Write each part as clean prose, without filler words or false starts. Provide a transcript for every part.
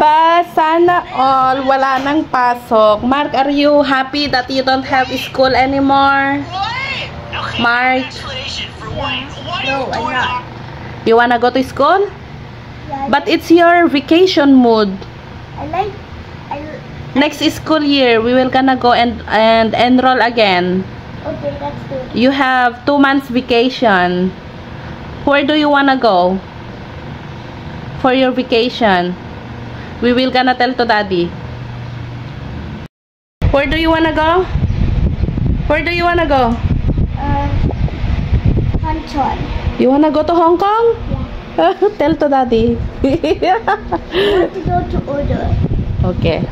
Aba, sana all wala nang pasok. Mark, are you happy that you don't have school anymore? Mark? No, I'm not. You wanna go to school? Yeah, But it's your vacation mood. Next school year, we will gonna go and enroll again. Okay, that's good. You have 2 months vacation. Where do you wanna go for your vacation? We will gonna tell to daddy. Where do you wanna go? Where do you wanna go? Hanchon. You wanna go to Hong Kong? Yeah. Tell to daddy. I want to go to order. Okay.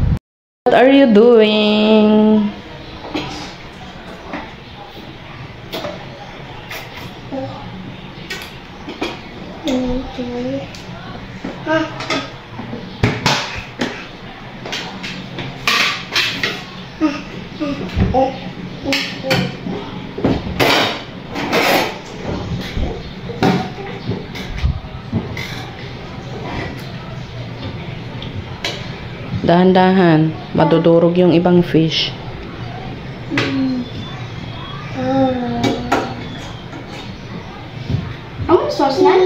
What are you doing? Dahan-dahan, madudurog yung ibang fish. Ang sauce na?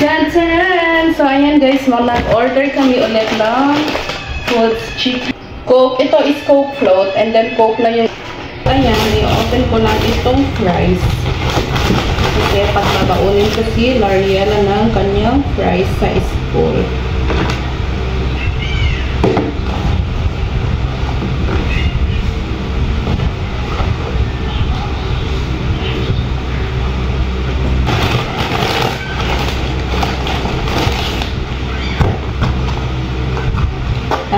Tan-tan! So, ayan guys, mag-order kami ulit ng Foods Chicken. Coke, ito is Coke float, and then Coke na yung... Ayan, i-open ko lang itong fries. Kasi pagbabaunin ko si Lariela ng kanyang fries sa school.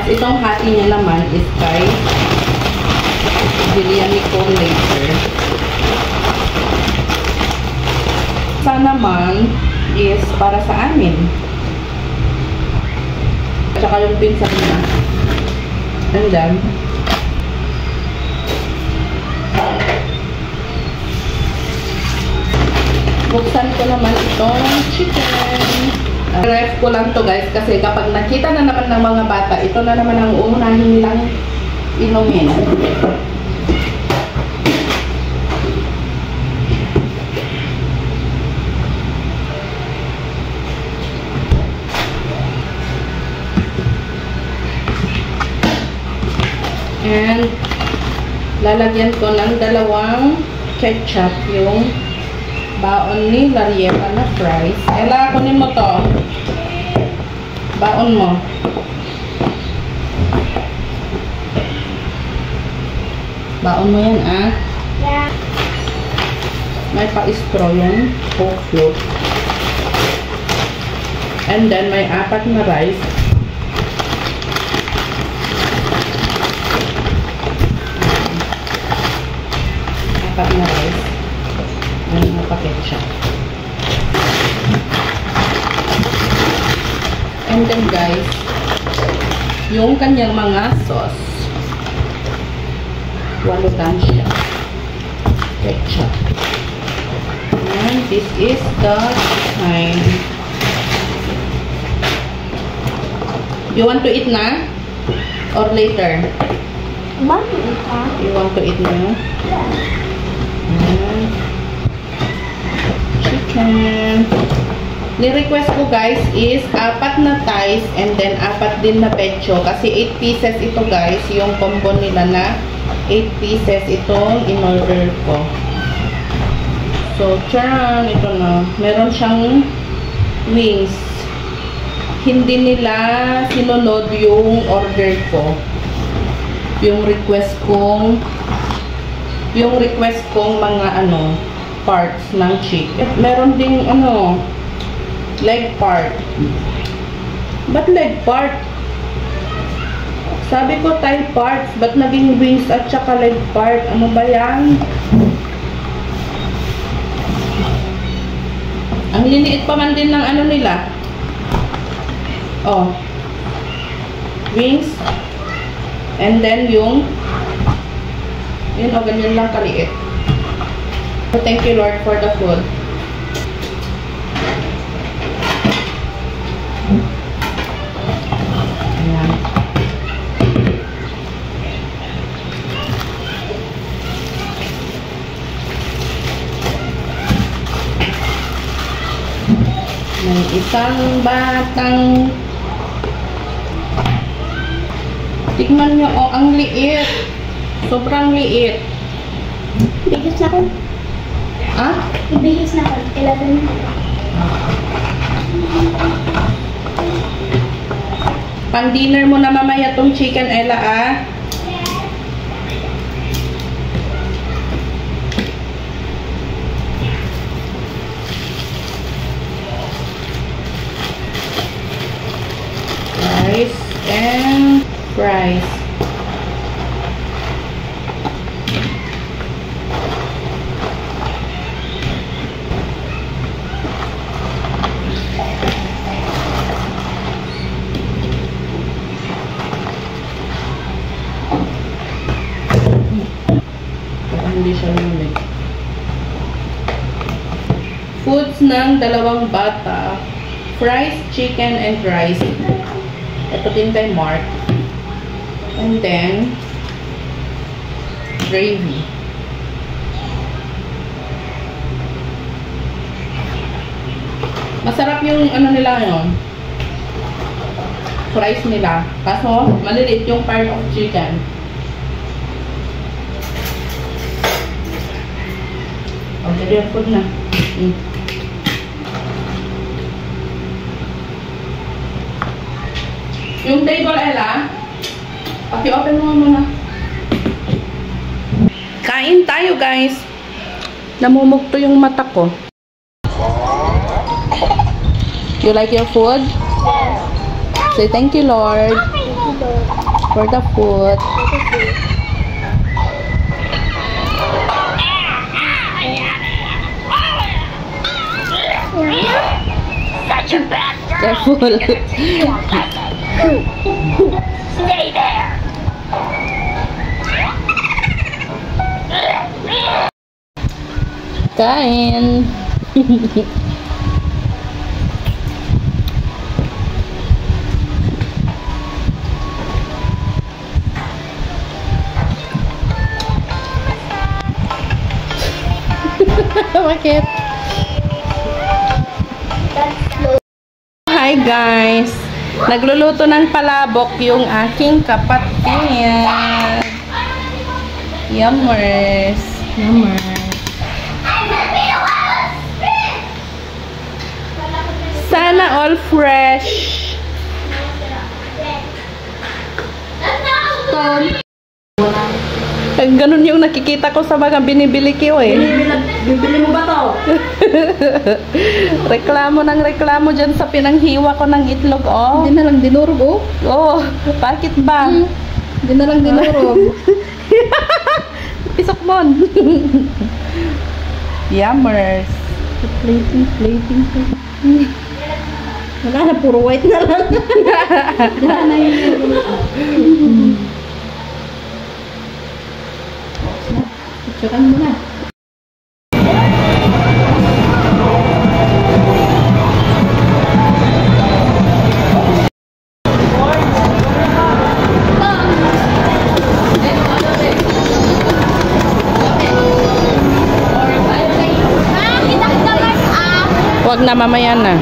Itong hati niya naman is kay Jillian Nicole later. Isa naman is para sa amin. At saka yung pinsan niya. And then, buksan ko naman itong chicken. Ref ko lang to guys kasi kapag nakita na naman ng mga bata, ito na naman ang uunahin nilang inumin. And lalagyan ko ng 2 ketchup yung baon ni Lariela na fries. Ella, kunin mo to. Baon mo. Baon mo yan, ah. Yeah. May pa-straw yung Coke float. And then, may 4 na rice. Apat na rice. May mga paket siya. And then guys, yung kanyang mga sauce. 8 lang siya. Ketchup. And this is the time. You want to eat na? Or later? You want to eat na? Yeah. Chicken. Ni-request ko guys is 4 na thighs and then 4 din na pecho kasi 8 pieces ito guys, yung combo nila na 8 pieces itong in-order ko. So, charan, ito na. Meron siyang wings. Hindi nila sinunod yung order ko. Yung request kong mga parts ng chicken. Meron ding leg part. Ba't leg part? Sabi ko thigh parts, ba't naging wings at saka leg part? Ano ba yan? Ang liliit pa man din ng ano nila. Oh. Wings. And then yung yun o, ganyan lang kaliit. So, thank you Lord for the food. Ayan. May isang batang tignan nyo, oh, ang liit. Sobrang liit. Bihis na ko. Ah? Ibihis na ko. 11. Pang dinner mo na mamaya tong chicken, Ella, ah. Rice and fries. Hindi siya lumig. Foods ng dalawang bata. Fries, chicken, and rice. Ito din kay Mark. And then, gravy. Masarap yung ano nila yun. Fries nila. Kaso, maliliit yung part of chicken. O, jadi ang food na. Yung table, Ella, paki-open mo muna. Kain tayo, guys. Namumugto yung mata ko. You like your food? Say thank you, Lord, for the food. Such a bad girl. Careful. Stay there. Kain. Bakit? Hi guys! Nagluluto ng palabok yung aking kapatid. Yummers! Yummers! Sana all fresh! Ganun yung nakikita ko sa mga binibili ko eh. Bibili mo ba to? Reklamo ng reklamo dyan sa pinanghiwa ko ng itlog, oh. Hindi na lang dinurog, oh. Oh, bakit ba? Hindi na lang dinurog. Pisok mon. Yummers. Plating. Wala na, puro white na lang. Wala na yun. Tsukan mo na. Wag na, mamaya na.